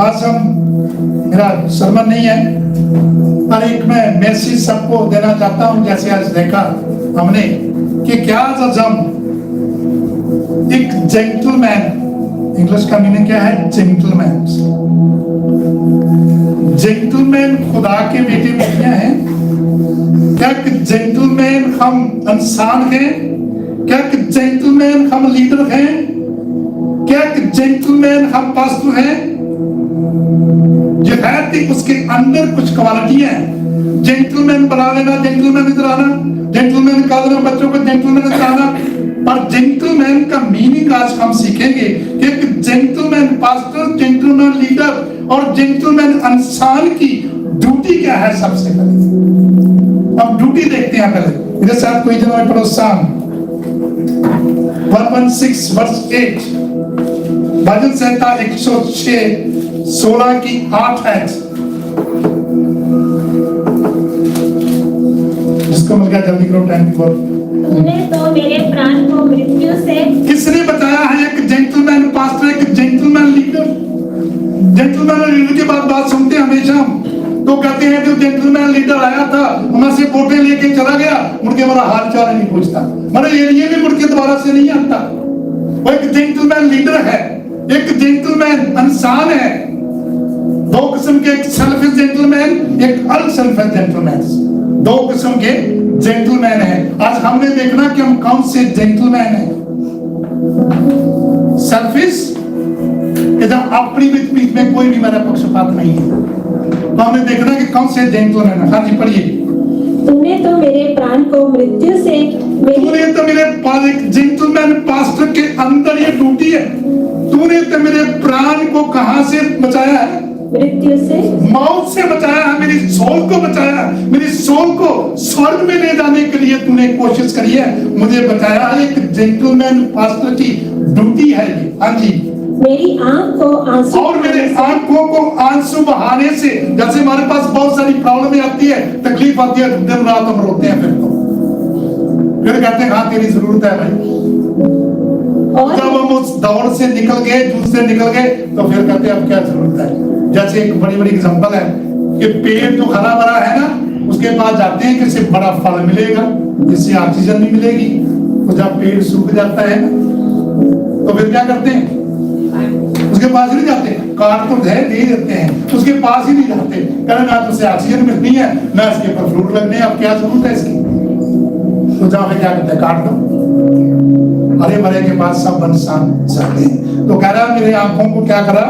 आज मेरा सरमन नहीं है, पर एक मैं मैसेज सबको देना चाहता हूं। जैसे आज देखा हमने कि क्या हम एक जेंटलमैन, इंग्लिश का मीनिंग क्या है? जेंटलमैन। जेंटलमैन खुदा के बेटे बेटियां हैं। क्या जेंटलमैन हम इंसान हैं? क्या जेंटलमैन हम लीडर हैं? क्या जेंटलमैन हम पास्टर हैं? जो है थी उसके अंदर कुछ क्वालिटियां हैं। जेंटलमैन बना लेना, जेंटलमैन इधर आना, जेंटलमैन का देना बच्चों को, जेंटलमैन इधर आना। पर जेंटलमैन का मीनिंग आज हम सीखेंगे कि एक जेंटलमैन पास्टर, जेंटलमैन लीडर और जेंटलमैन इंसान की ड्यूटी क्या है। सबसे पहले हम ड्यूटी देखते हैं। पहले मेरे साथ कोई जरा पढ़ो साम 116 वर्स 8, भजन संहिता 106 16 की 8 है। जिसको मिल गया जल्दी करो, टाइम पर। तूने तो मेरे प्राण को मृत्यु से। किसने बताया है? एक जेंटलमैन पास्टर, एक जेंटलमैन लीडर। जेंटलमैन लीडर के बाद बात सुनते हैं हमेशा, तो कहते हैं जो जेंटलमैन लीडर आया था हमारे से वोटें लेके चला गया, मुड़ के हमारा हाल चाल नहीं पूछता, हमारे ये भी मुड़ के दोबारा से नहीं आता। वो एक जेंटलमैन लीडर है, एक जेंटलमैन इंसान है। दो किस्म के, एक सेल्फिश जेंटलमैन, एक अनसेल्फिश जेंटलमैन। दो किस्म के जेंटलमैन है। आज हमने देखना कि हम कौन से जेंटलमैन हैं। सेल्फिश, इधर अपनी बीच में कोई भी मेरा पक्षपात नहीं है। तो हमने देखना कि कौन से जेंटलमैन है। हाँ जी पढ़िए। तूने तो मेरे प्राण को मृत्यु से। तूने तो मेरे एक जेंटलमैन पास्टर के अंदर ये ड्यूटी है। तूने तो मेरे प्राण को कहां से बचाया है? मृत्यु से, मौत से बचाया है। मेरी सोल को बचाया, मेरी सोल को स्वर्ग में ले जाने के लिए तूने कोशिश करी है, मुझे बचाया। एक जेंटलमैन पास्टर की ड्यूटी है ये। हाँ जी। मेरी आंख को आंसू, और मेरे आंखों को आंसू बहाने से, जैसे हमारे पास बहुत सारी प्रॉब्लम आती है, तकलीफ आती है, दिन रात हम रोते हैं, फिर कहते हैं हाँ तेरी जरूरत है भाई। और जब हम उस दौड़ से निकल गए, जूझ से निकल गए, तो फिर कहते हैं अब क्या जरूरत है। जैसे एक बड़ी बड़ी एग्जांपल है कि पेड़ जो हरा भरा है ना, उसके पास जाते हैं कि इससे बड़ा फल मिलेगा, इससे ऑक्सीजन भी मिलेगी। तो जब पेड़ सूख जाता है तो फिर क्या करते हैं? उसके पास ही नहीं जाते, काट तो दे देते हैं, उसके पास ही नहीं जाते। कहना ना तो उसे ऑक्सीजन मिलनी है, ना इसके पर फ्रूट लगने हैं, अब क्या जरूरत है इसकी। तो जाके क्या करते हैं? काट दो। हरे भरे के पास सब इंसान जाते हैं। तो कह रहा मेरे आंखों को क्या करा?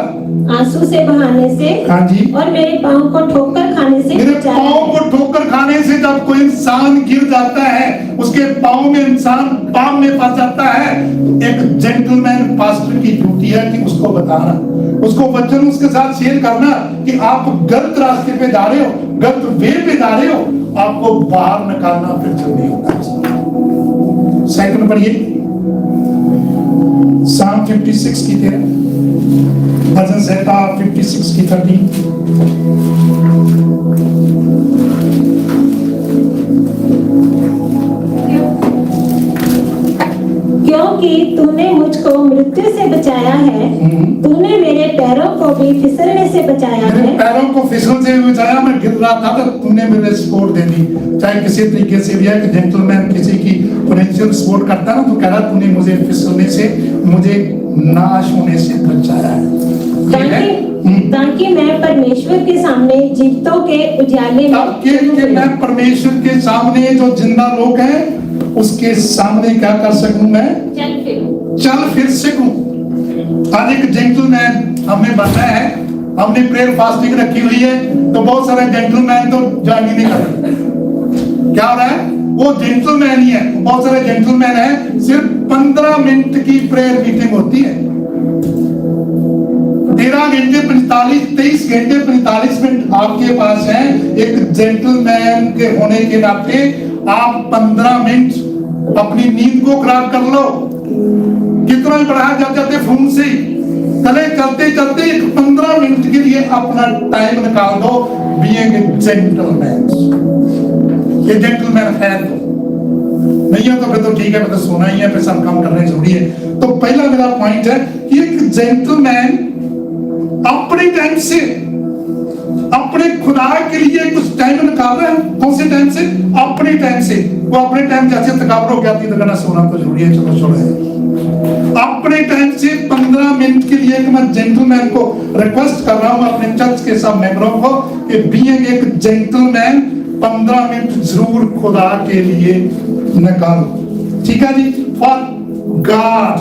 आंसू से बहाने से। हाँ जी। और मेरे पांव को ठोकर खाने से। मेरे पांव को ठोकर खाने से। जब कोई इंसान गिर जाता है, उसके पांव में इंसान पांव में फंस जाता है, तो एक जेंटलमैन पास्टर की ड्यूटी है कि उसको बताना, उसको वचन उसके साथ शेयर करना कि आप गलत रास्ते पे जा रहे हो, गलत वे पे जा रहे हो, आपको बाहर निकालना, फिर जरूरी होना चाहिए। सेकंड पढ़िए, Psalm 56 की 13, भजन संहिता 56 की 13। क्योंकि तूने मुझको मृत्यु से बचाया है, तूने मेरे पैरों को भी फिसलने से बचाया है। मेरे पैरों को फिसलने से बचाया। मैं गिर रहा था तो तूने मेरे सपोर्ट दे दी। चाहे किसी तरीके से भी है कि जेंटलमैन किसी की फाइनेंशियल सपोर्ट करता ना, तो कह रहा तूने मुझे फिसलने से, मुझे नाश होने से बचाया है। ताकि मैं परमेश्वर के सामने जीवितों के उजाले में, ताकि मैं परमेश्वर के सामने, जो जिंदा लोग हैं उसके सामने क्या कर सकूं? मैं चल फिर सकूं। आज एक जेंटलमैन हमने बनना है। हमने प्रेयर फास्टिंग रखी हुई है, तो बहुत सारे जेंटलमैन तो ज्वाइन ही नहीं कर रहे। क्या हो रहा है? वो जेंटलमैन ही है। बहुत सारे जेंटलमैन है, सिर्फ 15 मिनट की प्रेयर मीटिंग होती है। 13 घंटे 23 घंटे 45 मिनट आपके पास है। एक जेंटलमैन के होने के नाते आप 15 मिनट अपनी नींद को खराब कर लो। कितना भी बढ़ाया जाते फोन से, चले चलते चलते 15 मिनट के लिए अपना टाइम निकाल दो। बीइंग ए जेंटलमैन, ये जेंटलमैन है तो नहीं है तो फिर तो ठीक है, फिर तो सोना ही है, फिर सब काम करने जरूरी है। तो पहला मेरा पॉइंट है कि एक जेंटलमैन अपने टाइम से, अपने खुदा के लिए कुछ टाइम निकाल रहे हैं। कौन से टाइम से? अपने टाइम से। वो अपने टाइम जैसे थकावट हो गया थी तो कहना सोना तो जरूरी है, चलो छोड़ो। अपने टाइम से 15 मिनट के लिए मैं जेंटलमैन को रिक्वेस्ट कर रहा हूं अपने चर्च के सब मेंबरों को कि बीइंग एक जेंटलमैन 15 मिनट जरूर खुदा के लिए निकालो। ठीक है जी? फॉर गॉड,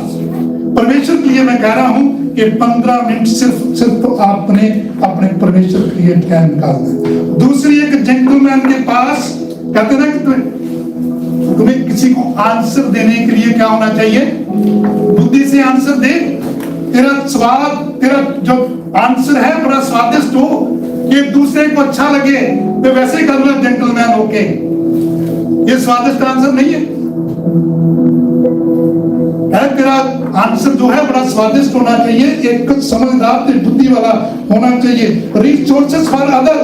परमेश्वर के लिए मैं कह रहा हूं कि 15 मिनट सिर्फ तो आपने अपने परमेश्वर के लिए टाइम निकालना। दूसरी, एक जेंटलमैन के पास कहते ना कि तुम्हें किसी को आंसर देने के लिए क्या होना चाहिए? बुद्धि से आंसर दे। तेरा स्वाद, तेरा जो आंसर है बड़ा स्वादिष्ट हो कि दूसरे को अच्छा लगे, तो वैसे ही करना जेंटलमैन होके। ये स्वादिष्ट आंसर नहीं है। तेरा आंसर जो है बड़ा स्वादिष्ट होना चाहिए, एक समझदार बुद्धि वाला होना चाहिए। रिसोर्सेस फॉर अदर,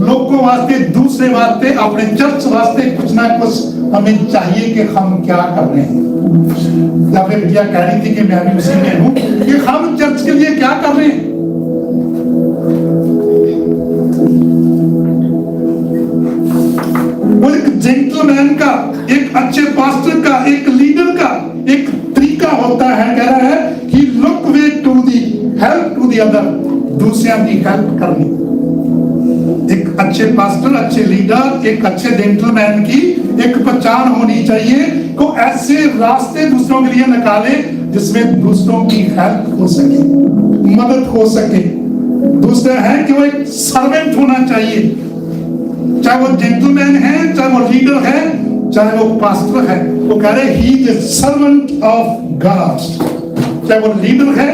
लोगों वास्ते, दूसरे वास्ते, अपने चर्च वास्ते कुछ ना कुछ हमें चाहिए कि हम क्या कर रहे हैं। या फिर बिटिया कह रही थी कि मैं भी उसी में हूं कि हम चर्च के लिए क्या कर रहे हैं। वो एक जेंटलमैन का, एक अच्छे पास्टर का, एक लीडर का एक तरीका होता है, कह रहा है कि look way to the help to the other, दूसरों की हेल्प करनी। एक अच्छे पास्टर, अच्छे लीडर, एक अच्छे जेंटलमैन की एक पहचान होनी चाहिए को ऐसे रास्ते दूसरों के लिए निकाले जिसमें दूसरों की हेल्प हो सके, मदद हो सके। दूसरा है कि वो एक सर्वेंट होना चाहिए, चाहे वो जेंटलमैन है, चाहे वो लीडर है, चाहे वो पास्टर है। वो कह रहे he is servant of God. चाहे वो लीडर है,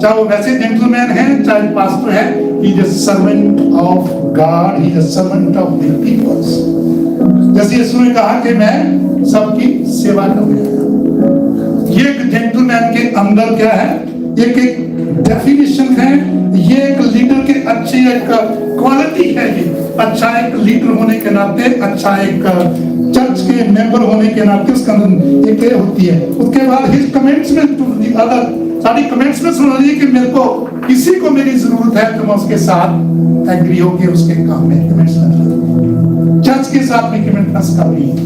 चाहे वो वैसे जेंटलमैन है, चाहे पास्टर है, he is a servant of God, he is a servant of the peoples। जैसे यीशु ने कहा कि मैं सबकी सेवा करूंगा। ये एक जेंटलमैन के अंदर क्या है, एक डेफिनेशन है, ये एक लीडर के अच्छी एक क्वालिटी है। ये अच्छा एक लीडर होने के नाते, अच्छा एक चर्च के मेंबर होने के नाते उसका अंदर एक होती है। उसके बाद हिज कमेंट्समेंट टू द अदर, सारी कमेंट्स में सुना लीजिए कि मेरे को किसी को मेरी जरूरत है तो मैं उसके साथ एग्री होकर उसके काम में कमेंट्स कर, चर्च के साथ भी कमेंट्स कर रही है,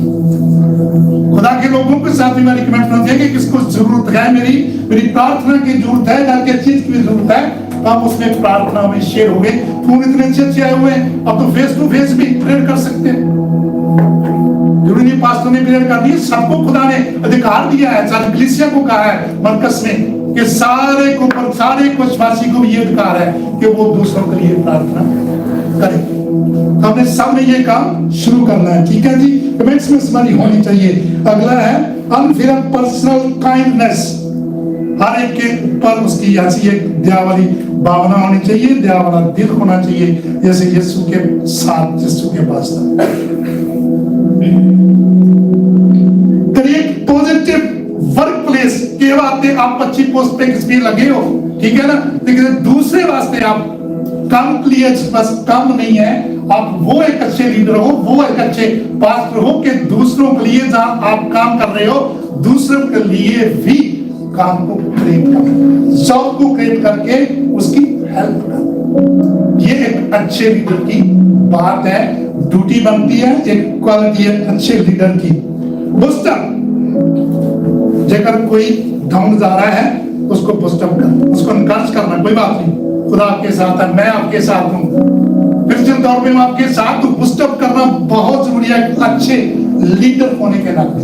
खुदा के लोगों के साथ भी मेरी कमेंट्स है कि किसको जरूरत है, मेरी प्रार्थना की जरूरत है, या किस चीज की जरूरत है, तो आप उसमें प्रार्थना में शेयर हो गए। फोन इतने अच्छे आए हुए हैं, अब तो फेस टू फेस भी प्रेयर कर सकते हैं। जरूरी नहीं पास्टर ने प्रेयर करनी है, सबको खुदा ने अधिकार दिया है। सारी कलीसिया को कहा है मरकस में कि सारे विश्वासी को ये अधिकार है कि वो दूसरों के लिए प्रार्थना करें। तो हमने सबने ये काम शुरू करना है। ठीक है जी? कमेंट्स में हमारी होनी चाहिए। अगला है अनफेयर पर्सनल काइंडनेस। हर एक के ऊपर उसकी ऐसी एक दया वाली भावना होनी चाहिए, दया वाला दिल होना चाहिए, जैसे यीशु के साथ, यीशु के पास था। क्रिएट पॉजिटिव वर्क प्लेस के वास्ते आप अच्छी पोस्ट पे किस भी लगे हो, ठीक है ना, लेकिन दूसरे वास्ते आप काम के लिए बस काम नहीं है, आप वो एक अच्छे लीडर हो, वो एक अच्छे पास्टर हो कि दूसरों के लिए जहां आप काम कर रहे हो, दूसरों के लिए भी काम को क्रिएट कर, जॉब को क्रिएट करके उसकी हेल्प कर। ये एक अच्छे लीडर की बात है, ड्यूटी बनती है, एक क्वालिटी है अच्छे लीडर की। बूस्टअप, जेकर कोई डाउन जा रहा है उसको बूस्टअप कर, उसको एनकरेज करना, कोई बात नहीं, खुदा आपके साथ है, मैं आपके साथ हूं, क्रिश्चियन तौर पे मैं आपके साथ हूं। बूस्टअप करना बहुत जरूरी है अच्छे लीडर होने के नाते,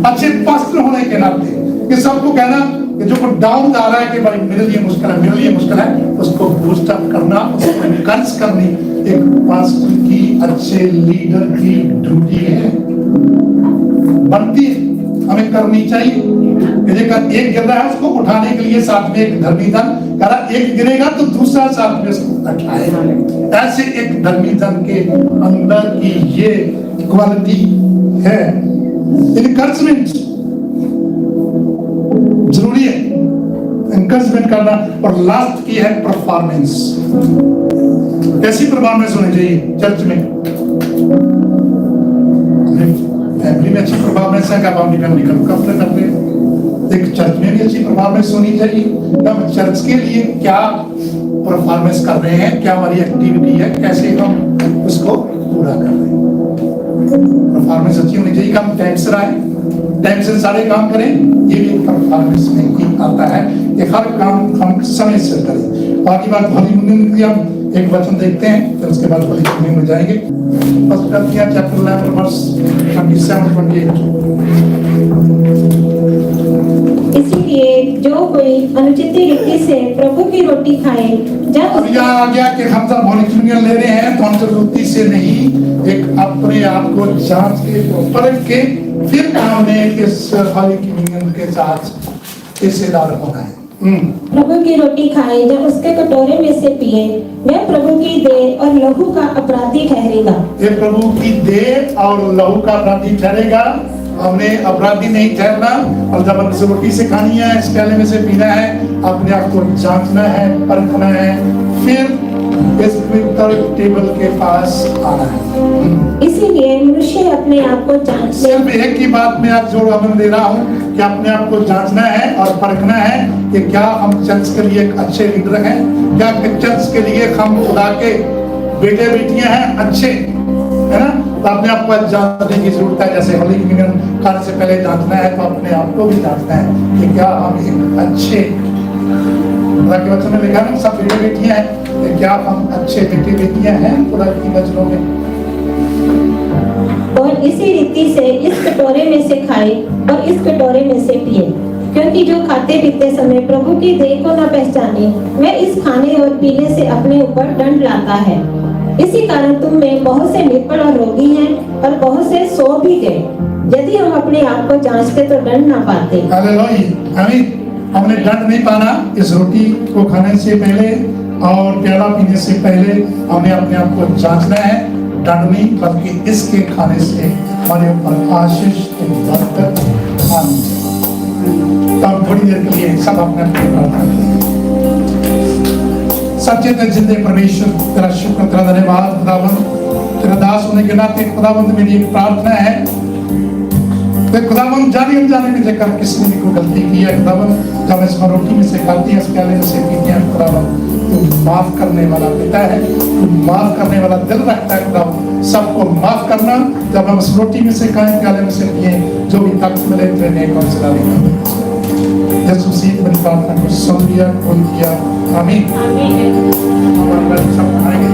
अच्छे पास्टर होने के नाते। कि सबको कहना कि जो डाउन जा रहा है कि भाई मेरे लिए मुश्किल है, मेरे लिए मुश्किल है, उसको बूस्टअप करना, उसको एनकरेज करनी एक पास्टर की, अच्छे लीडर की ड्यूटी है, बनती है, हमें करनी चाहिए। एक गिर रहा है उसको उठाने के लिए साथ में एक धर्मी जन कह रहा, एक गिरेगा तो दूसरा साथ में उसको उठाएगा। ऐसे एक धर्मी जन के अंदर की ये क्वालिटी है। एनकरेजमेंट जरूरी है, एनकरेजमेंट करना। और लास्ट की है परफॉर्मेंस। कैसी परफॉर्मेंस होनी चाहिए चर्च में? फैमिली में अच्छी परफॉर्मेंस है, कब अपनी फैमिली का कंप्लेन करते हैं, एक चर्च में भी अच्छी परफॉर्मेंस होनी चाहिए। तब चर्च के लिए क्या परफॉर्मेंस कर रहे हैं, क्या हमारी एक्टिविटी है, कैसे हम उसको पूरा कर रहे हैं। परफॉर्मेंस अच्छी होनी चाहिए, हम टाइम से आए, टाइम से सारे काम करें, ये भी परफॉर्मेंस में ही आता है कि हर काम हम समय से करें। बाकी बात होली यूनियन की हम एक वचन देखते हैं, फिर उसके बाद होली यूनियन में जाएंगे। First Corinthians chapter 11 verse 27-28। इसीलिए जो कोई अनुचित रीति से प्रभु की रोटी खाए, जब अब यह आ गया कि हम जब होली यूनियन ले रहे हैं तो हम जरूरती से नहीं, एक अपने आप को जांच के परख के फिर हमने इस होली यूनियन के साथ हिस्सेदार होना है। प्रभु की रोटी खाए, जब उसके कटोरे में से पिए, वह प्रभु की देह और लहू का अपराधी ठहरेगा। ये प्रभु की देह और लहू का अपराधी ठहरेगा। हमें अपराधी नहीं ठहरना, और जब हमसे रोटी से खानी है, इस प्याले में से पीना है, अपने आप को जांचना है, परखना है, फिर इस पवित्र टेबल के पास आना है। इसीलिए मनुष्य अपने आप को जांच ले। सिर्फ एक ही बात में आज जोड़ हम दे रहा हूँ कि अपने आप को जांचना है और परखना है कि क्या हम चर्च के लिए एक अच्छे लीडर हैं, क्या चर्च के लिए हम खुदा के बेटे बेटियां हैं अच्छे, है ना। तो अपने आप को जांचने की जरूरत है। जैसे होली यूनियन खाने से पहले जांचना है, तो अपने आप को भी जांचना है कि क्या हम एक अच्छे, खुदा के वचन में लिखा है सब बेटे बेटियां हैं, कि क्या हम अच्छे बेटे बेटियां हैं खुदा की नजरों में। और इसी रीति से इस कटोरे में से खाए और इस कटोरे में से पिए, क्योंकि जो खाते पीते समय प्रभु की देह को न पहचाने, वह इस खाने और पीने से अपने ऊपर दंड लाता है। इसी कारण तुम में बहुत से निर्बल और रोगी हैं और बहुत से सो भी गए। यदि हम अपने आप को जांचते तो दंड ना पाते। हालेलुया, आमीन। हमने दंड नहीं पाना इस रोटी को खाने से पहले और प्याला पीने से पहले। हमने अपने आप को जांचना है, दंड नहीं, बल्कि इसके खाने से हमारे ऊपर आशीष बरकत आनी चाहिए। तब थोड़ी देर के लिए सब अपने अपने प्रार्थना करें। सच्चे जिंदे परमेश्वर, तेरा शुक्र, तेरा धन्यवाद खुदावंद, तेरा दास होने के नाते खुदावंद मेरी एक प्रार्थना है कि खुदावंद जाने अनजाने में जेकर किसी ने कोई गलती की है खुदावंद, जब इस रोटी में से खाती है, इस प्याले में से पीते हैं खुदावंद, तू माफ करने वाला पिता है, तू माफ करने वाला दिल रखता है खुदावंद। सबको माफ करना, जब हम इस रोटी में से खाएं, प्याले में से पिए, जो भी ताकत मिले तेरे नेक और सलामी कर। यीशु मसीह की प्रार्थना को सुन लिया, कबूल किया, आमीन। हमारा सब खाएंगे।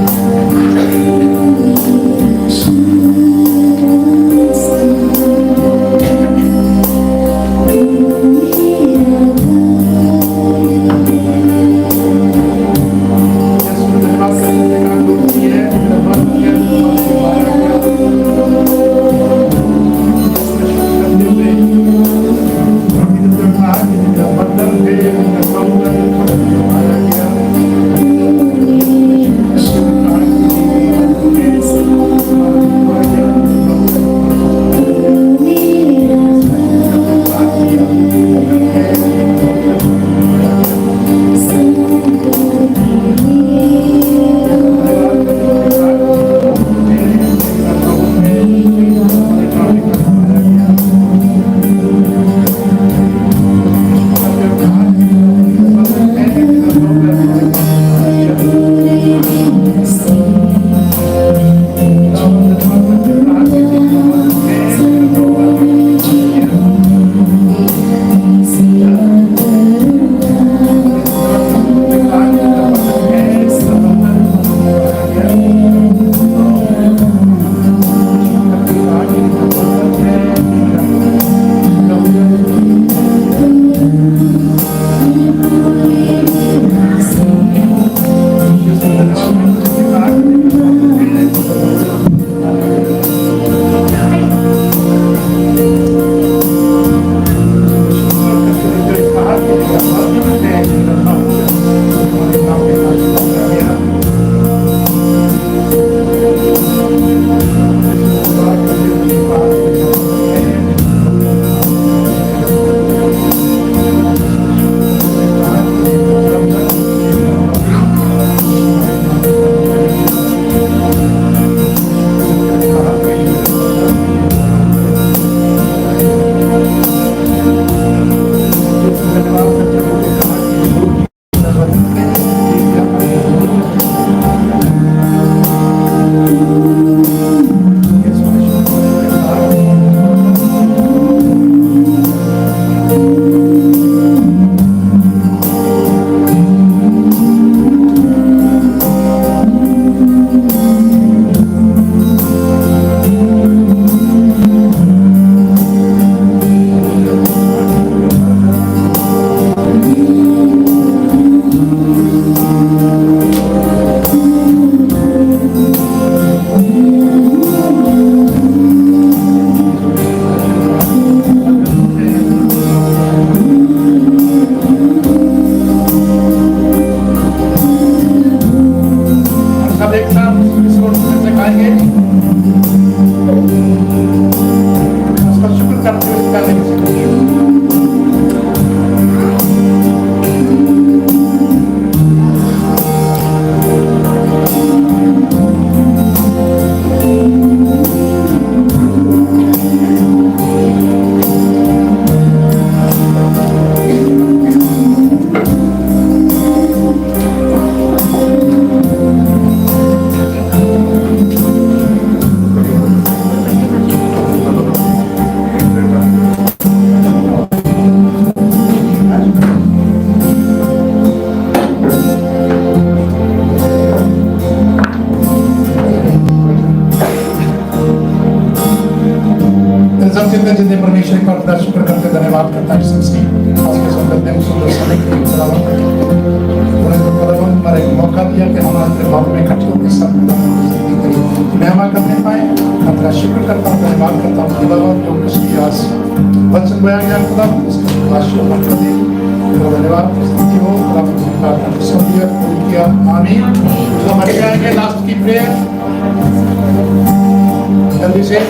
सब एक साथ इस रोटी में से खाएंगे। उसका शुक्र करते हुए करने की जरूरत जितने परमेश्वर का खुदा शुक्र करते धन्यवाद करता है सबसे आज के सुंदर दिन सुंदर समय के लिए खुदावन उन्हें तो खुदावन हमारे मौका दिया कि हम आज तेरे बाबू में इकट्ठे होकर सब जिंदगी करी मेहमा करने पाए मैं तेरा शुक्र करता हूँ धन्यवाद करता हूँ खुदावन जो कुछ भी आज वचन बोया गया खुदा उसकी आशीर्वाद मत कर दे तेरा धन्यवाद स्तुति हो खुदावन की प्रार्थना को सुन लिया पूरी किया आमीन जो हमारे आएंगे लास्ट की प्रेयर जल्दी से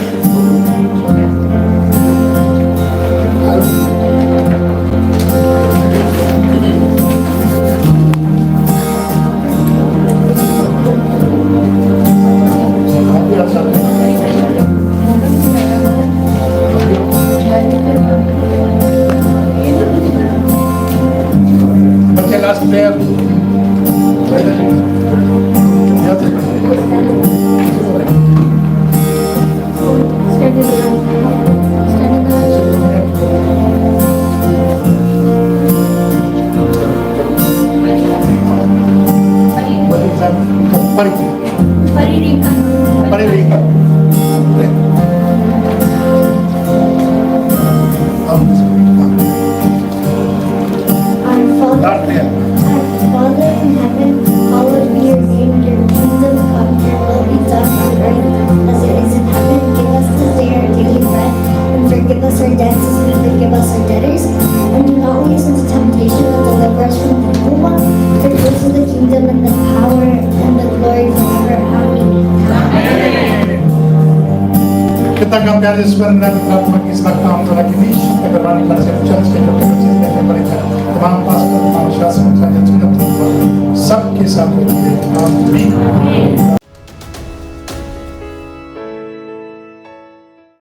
प्यारे ईश्वर ने आत्मा की इस काम को रखी नहीं करवाने का से चर्च के